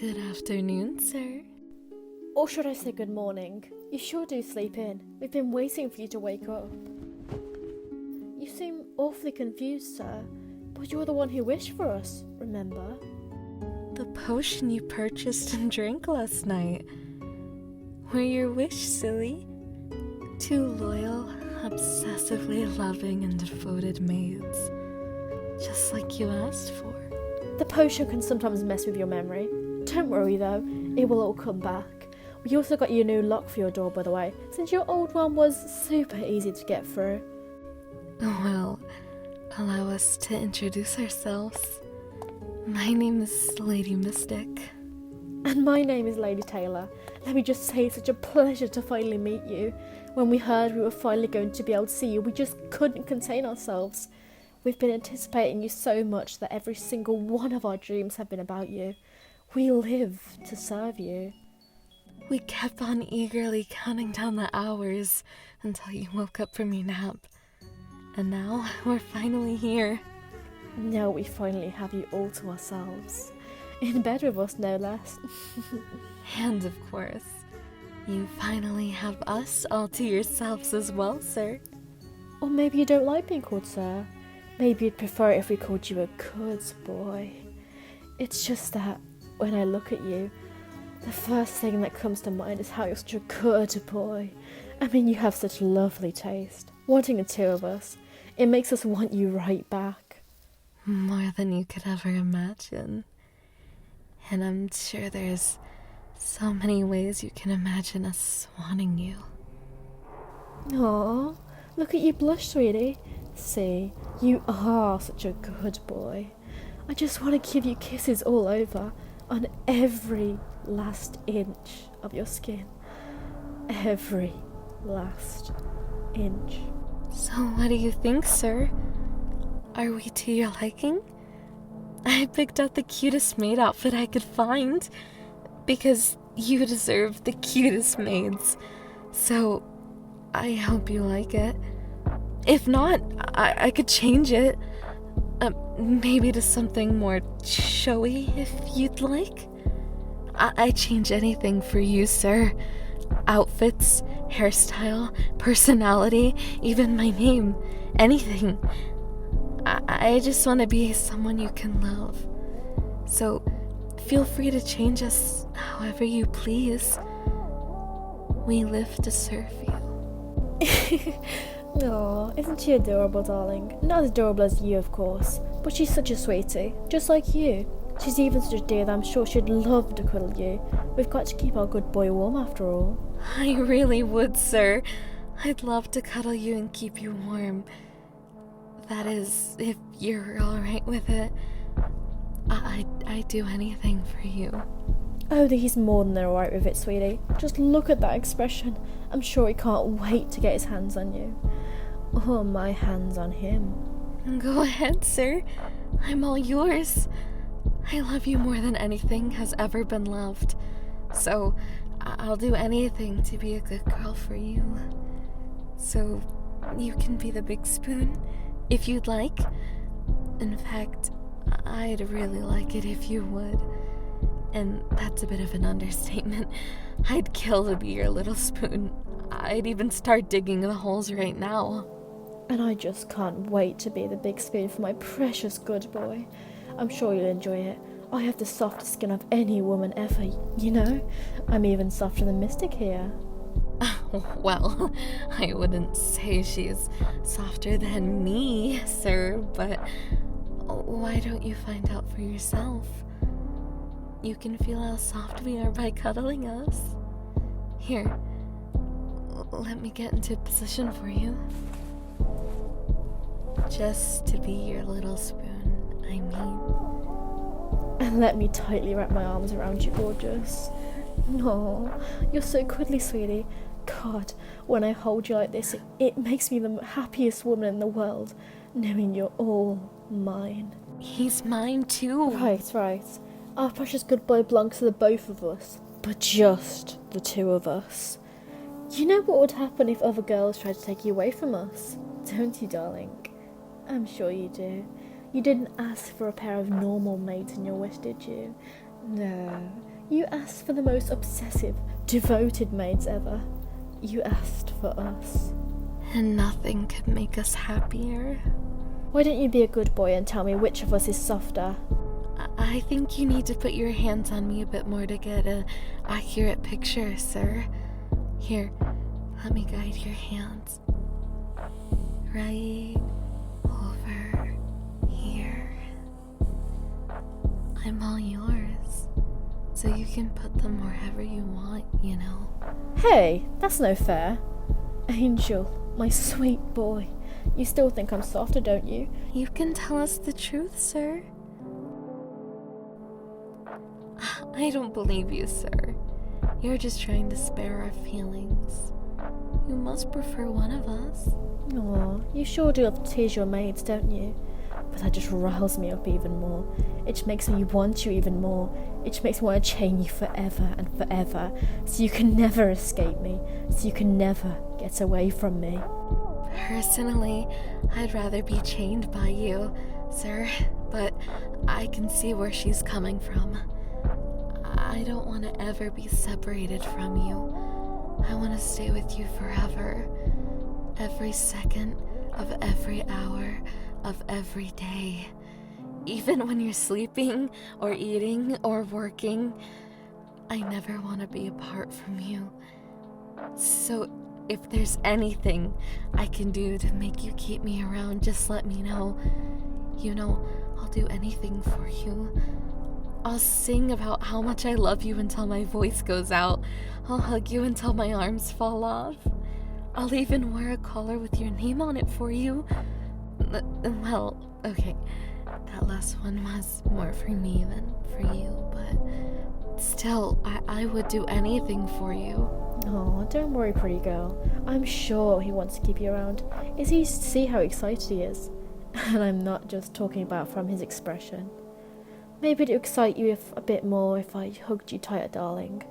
Good afternoon, sir. Or should I say good morning? You sure do sleep in. We've been waiting for you to wake up. You seem awfully confused, sir. But you're the one who wished for us, remember? The potion you purchased and drank last night. Were your wish, silly? Two loyal, obsessively loving and devoted maids. Just like you asked for. The potion can sometimes mess with your memory. Don't worry though, it will all come back. We also got you a new lock for your door, by the way, since your old one was super easy to get through. Well, allow us to introduce ourselves. My name is Lady Mystic. And my name is Lady Taylor. Let me just say it's such a pleasure to finally meet you. When we heard we were finally going to be able to see you, we just couldn't contain ourselves. We've been anticipating you so much that every single one of our dreams have been about you. We live to serve you. We kept on eagerly counting down the hours until you woke up from your nap. And now we're finally here. Now we finally have you all to ourselves. In bed with us, no less. And of course, you finally have us all to yourselves as well, sir. Or maybe you don't like being called sir. Maybe you'd prefer it if we called you a good boy. It's just that when I look at you, the first thing that comes to mind is how you're such a good boy. I mean, you have such lovely taste. Wanting the two of us, it makes us want you right back. More than you could ever imagine. And I'm sure there's so many ways you can imagine us wanting you. Aww, look at you blush, sweetie. See, you are such a good boy. I just want to give you kisses all over, on every last inch of your skin. Every last inch. So what do you think, sir? Are we to your liking? I picked out the cutest maid outfit I could find, because you deserve the cutest maids. So I hope you like it. If not, I could change it. Maybe to something more showy, if you'd like. I'd change anything for you, sir. Outfits, hairstyle, personality, even my name. Anything. I just want to be someone you can love. So feel free to change us however you please. We live to serve you. Aw, isn't she adorable, darling? Not as adorable as you, of course, but she's such a sweetie, just like you. She's even such a dear that I'm sure she'd love to cuddle you. We've got to keep our good boy warm after all. I really would, sir. I'd love to cuddle you and keep you warm. That is, if you're alright with it. I'd do anything for you. Oh, he's more than alright with it, sweetie. Just look at that expression. I'm sure he can't wait to get his hands on you. Or my hands on him. Go ahead, sir. I'm all yours. I love you more than anything has ever been loved. So, I'll do anything to be a good girl for you. So, you can be the big spoon, if you'd like. In fact, I'd really like it if you would. And that's a bit of an understatement. I'd kill to be your little spoon. I'd even start digging the holes right now. And I just can't wait to be the big spoon for my precious good boy. I'm sure you'll enjoy it. I have the softest skin of any woman ever, you know? I'm even softer than Mystic here. Well, I wouldn't say she's softer than me, sir, but why don't you find out for yourself? You can feel how soft we are by cuddling us. Here, let me get into position for you. Just to be your little spoon, I mean. And let me tightly wrap my arms around you, gorgeous. No, you're so cuddly, sweetie. God, when I hold you like this, it makes me the happiest woman in the world, knowing you're all mine. He's mine too. Right. Our precious good boy belongs to the both of us, but just the two of us. You know what would happen if other girls tried to take you away from us, don't you, darling? I'm sure you do. You didn't ask for a pair of normal maids in your wish, did you? No, you asked for the most obsessive, devoted maids ever. You asked for us. And nothing could make us happier. Why don't you be a good boy and tell me which of us is softer? I think you need to put your hands on me a bit more to get an accurate picture, sir. Here, let me guide your hands. Right over here. I'm all yours, so you can put them wherever you want, you know. Hey, that's no fair. Angel, my sweet boy. You still think I'm softer, don't you? You can tell us the truth, sir. I don't believe you, sir. You're just trying to spare our feelings. You must prefer one of us. Aw, you sure do love to tease your maids, don't you? But that just riles me up even more. It just makes me want you even more. It just makes me want to chain you forever and forever, so you can never escape me, so you can never get away from me. Personally, I'd rather be chained by you, sir, but I can see where she's coming from. I don't want to ever be separated from you. I want to stay with you forever. Every second of every hour of every day. Even when you're sleeping or eating or working, I never want to be apart from you. So if there's anything I can do to make you keep me around, just let me know. You know, I'll do anything for you. I'll sing about how much I love you until my voice goes out. I'll hug you until my arms fall off. I'll even wear a collar with your name on it for you. Well, okay, that last one was more for me than for you, but still, I would do anything for you. Oh, don't worry, pretty girl. I'm sure he wants to keep you around. It's easy to see how excited he is. And I'm not just talking about from his expression. Maybe it'd excite you a bit more if I hugged you tighter, darling.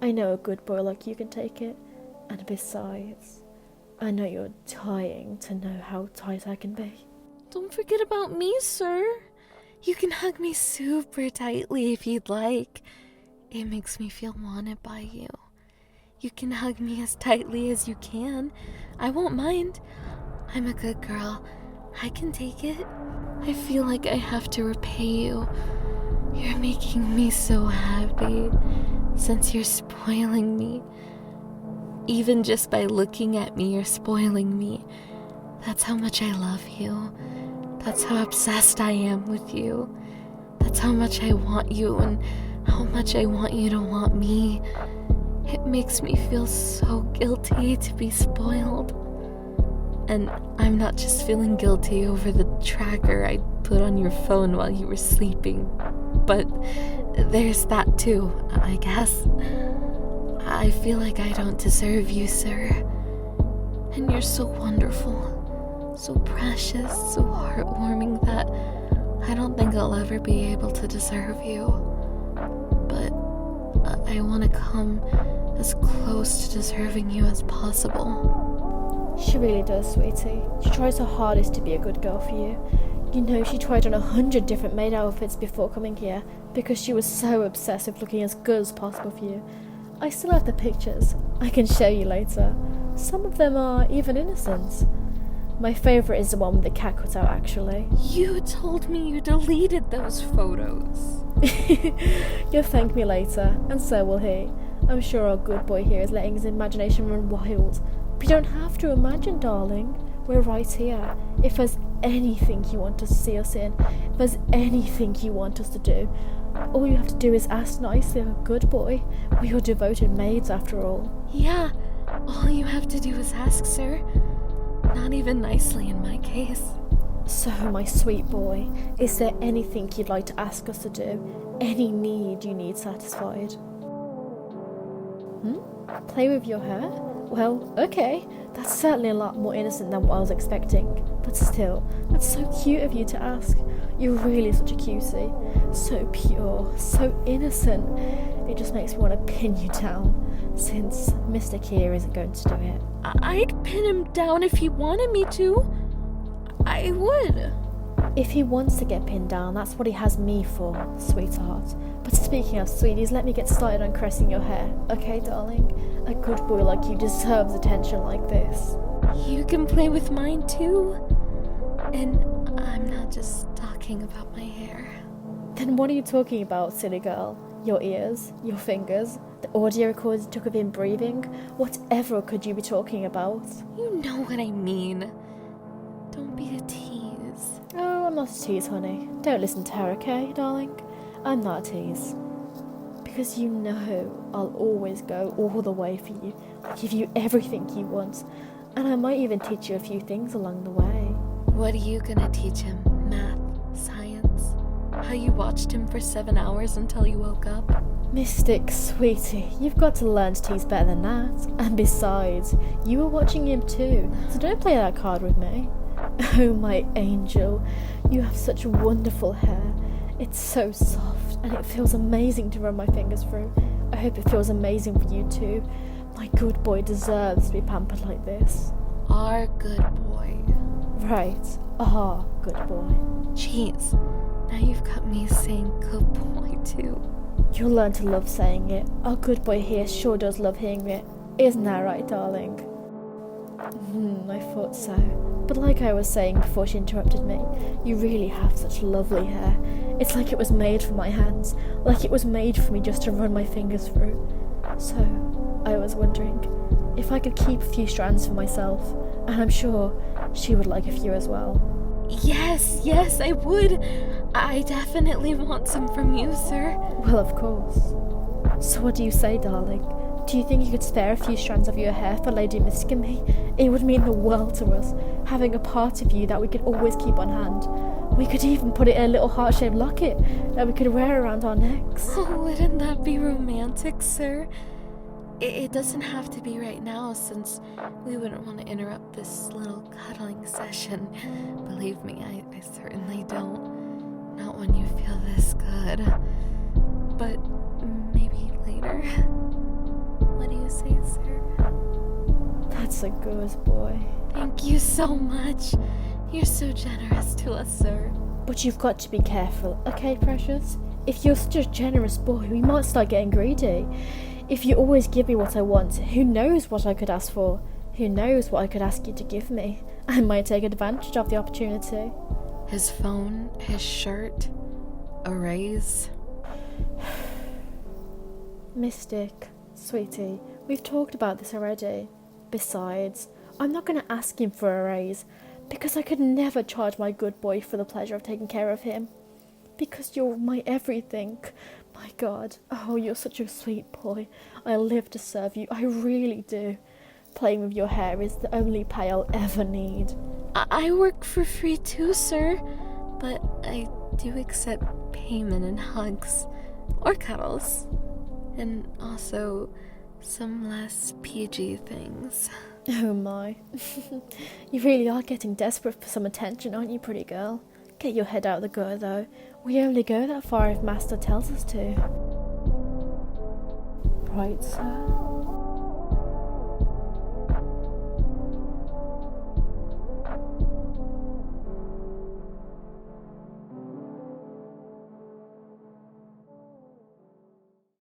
I know a good boy like you can take it. And besides, I know you're dying to know how tight I can be. Don't forget about me, sir. You can hug me super tightly if you'd like. It makes me feel wanted by you. You can hug me as tightly as you can. I won't mind. I'm a good girl. I can take it. I feel like I have to repay you. You're making me so happy since you're spoiling me. Even just by looking at me, you're spoiling me. That's how much I love you. That's how obsessed I am with you. That's how much I want you and how much I want you to want me. It makes me feel so guilty to be spoiled. And I'm not just feeling guilty over the tracker I put on your phone while you were sleeping, but there's that too, I guess. I feel like I don't deserve you, sir. And you're so wonderful, so precious, so heartwarming that I don't think I'll ever be able to deserve you. But I want to come as close to deserving you as possible. She really does, sweetie. She tries her hardest to be a good girl for you. You know, she tried on 100 different maid outfits before coming here because she was so obsessed with looking as good as possible for you. I still have the pictures. I can show you later. Some of them are even innocent. My favourite is the one with the cat cut out, actually. You told me you deleted those photos. You'll thank me later, and so will he. I'm sure our good boy here is letting his imagination run wild. But you don't have to imagine, darling. We're right here. If there's anything you want us to see us in, if there's anything you want us to do, all you have to do is ask nicely like a good boy. We're your devoted maids, after all. Yeah, all you have to do is ask, sir. Not even nicely in my case. So, my sweet boy, is there anything you'd like to ask us to do? Any need you need satisfied? Play with your hair? Well, okay. That's certainly a lot more innocent than what I was expecting. But still, that's so cute of you to ask. You're really such a cutie. So pure, so innocent. It just makes me want to pin you down, since Mr. Kia isn't going to do it. I'd pin him down if he wanted me to. I would. If he wants to get pinned down, that's what he has me for, sweetheart. But speaking of sweeties, let me get started on caressing your hair, okay, darling? A good boy like you deserves attention like this. You can play with mine too. And I'm not just talking about my hair. Then what are you talking about, silly girl? Your ears? Your fingers? The audio recordings you took of him breathing? Whatever could you be talking about? You know what I mean. Don't be a tease. Oh, I'm not a tease, honey. Don't listen to her, okay, darling? I'm not a tease. Because you know I'll always go all the way for you. I'll give you everything you want. And I might even teach you a few things along the way. What are you gonna teach him? Math? Science? How you watched him for 7 hours until you woke up? Mystic, sweetie, you've got to learn to tease better than that. And besides, you were watching him too, so don't play that card with me. Oh, my angel, you have such wonderful hair. It's so soft, and it feels amazing to run my fingers through. I hope it feels amazing for you too. My good boy deserves to be pampered like this. Our good boy. Right, our good boy. Jeez, now you've got me saying good boy too. You'll learn to love saying it. Our good boy here sure does love hearing it. Isn't that right, darling? I thought so. But like I was saying before she interrupted me, you really have such lovely hair. It's like it was made for my hands, like it was made for me just to run my fingers through. So, I was wondering if I could keep a few strands for myself, and I'm sure she would like a few as well. Yes, I would. I definitely want some from you, sir. Well, of course. So what do you say, darling? Do you think you could spare a few strands of your hair for Lady Mystic and me? It would mean the world to us, having a part of you that we could always keep on hand. We could even put it in a little heart-shaped locket that we could wear around our necks. Oh, wouldn't that be romantic, sir? It doesn't have to be right now, since we wouldn't want to interrupt this little cuddling session. Believe me, I certainly don't. Not when you feel this good. But maybe later. What do you say, sir? That's a good boy. Thank you so much. You're so generous to us, sir. But you've got to be careful, okay, precious? If you're such a generous boy, we might start getting greedy. If you always give me what I want, who knows what I could ask for? Who knows what I could ask you to give me? I might take advantage of the opportunity. His phone, his shirt, a raise. Mystic, sweetie, we've talked about this already. Besides, I'm not going to ask him for a raise, because I could never charge my good boy for the pleasure of taking care of him. Because you're my everything. My God, oh, you're such a sweet boy. I live to serve you, I really do. Playing with your hair is the only pay I'll ever need. I work for free too, sir. But I do accept payment in hugs or cuddles. And also some less PG things. Oh my. You really are getting desperate for some attention, aren't you, pretty girl? Get your head out of the gutter, though. We only go that far if Master tells us to. Right, sir?